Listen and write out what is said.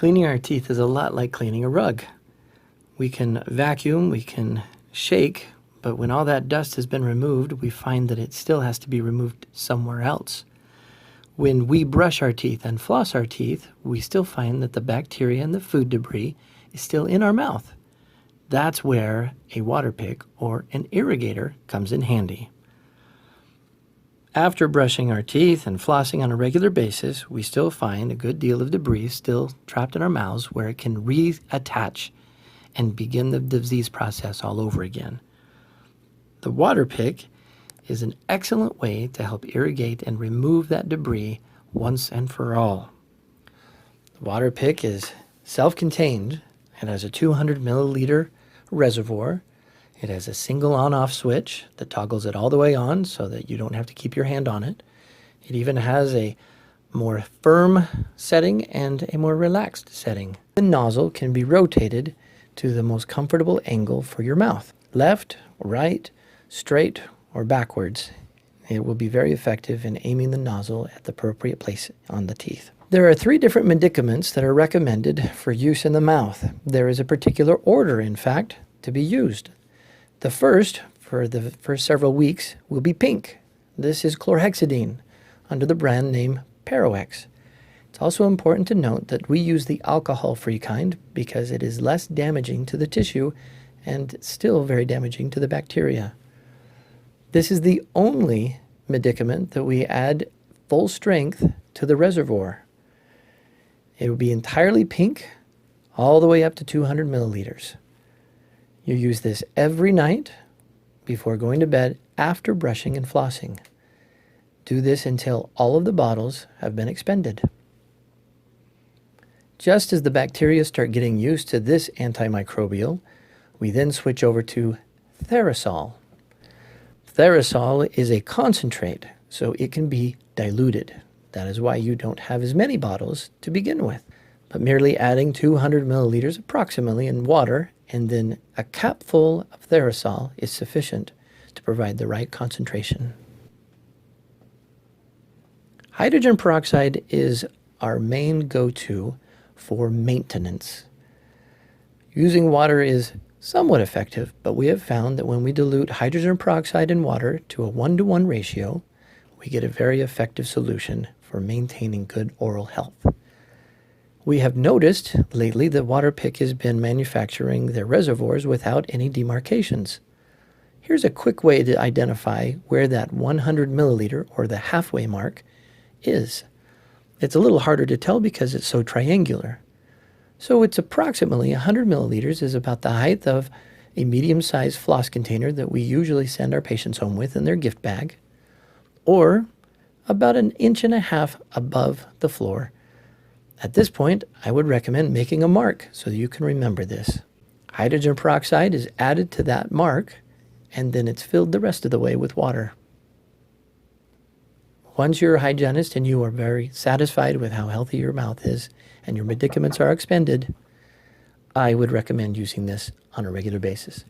Cleaning our teeth is a lot like cleaning a rug. We can vacuum, we can shake, but when all that dust has been removed, we find that it still has to be removed somewhere else. When we brush our teeth and floss our teeth, we still find that the bacteria and the food debris is still in our mouth. That's where a WaterPik or an irrigator comes in handy. After brushing our teeth and flossing on a regular basis, we still find a good deal of debris still trapped in our mouths where it can reattach and begin the disease process all over again. The WaterPik is an excellent way to help irrigate and remove that debris once and for all. The WaterPik is self-contained. It has a 200 milliliter reservoir. It has a single on-off switch that toggles it all the way on so that you don't have to keep your hand on it. It even has a more firm setting and a more relaxed setting. The nozzle can be rotated to the most comfortable angle for your mouth. Left, right, straight, or backwards. It will be very effective in aiming the nozzle at the appropriate place on the teeth. There are 3 different medicaments that are recommended for use in the mouth. There is a particular order, in fact, to be used. The first, for the first several weeks, will be pink. This is chlorhexidine under the brand name Parkway. It's also important to note that we use the alcohol-free kind because it is less damaging to the tissue and still very damaging to the bacteria. This is the only medicament that we add full strength to the reservoir. It will be entirely pink, all the way up to 200 milliliters. You use this every night before going to bed after brushing and flossing. Do this until all of the bottles have been expended. Just as the bacteria start getting used to this antimicrobial, we then switch over to Therasol. Therasol is a concentrate, so it can be diluted. That is why you don't have as many bottles to begin with. But merely adding 200 milliliters approximately in water and then a capful of Therasol is sufficient to provide the right concentration. Hydrogen peroxide is our main go-to for maintenance. Using water is somewhat effective, but we have found that when we dilute hydrogen peroxide in water to a 1-to-1 ratio, we get a very effective solution for maintaining good oral health. We have noticed lately that WaterPik has been manufacturing their reservoirs without any demarcations. Here's a quick way to identify where that 100 milliliter or the halfway mark is. It's a little harder to tell because it's so triangular. So it's approximately 100 milliliters is about the height of a medium-sized floss container that we usually send our patients home with in their gift bag, or about 1.5 inches above the floor. At this point, I would recommend making a mark so that you can remember this. Hydrogen peroxide is added to that mark, and then it's filled the rest of the way with water. Once you're a hygienist and you are very satisfied with how healthy your mouth is and your medicaments are expended, I would recommend using this on a regular basis.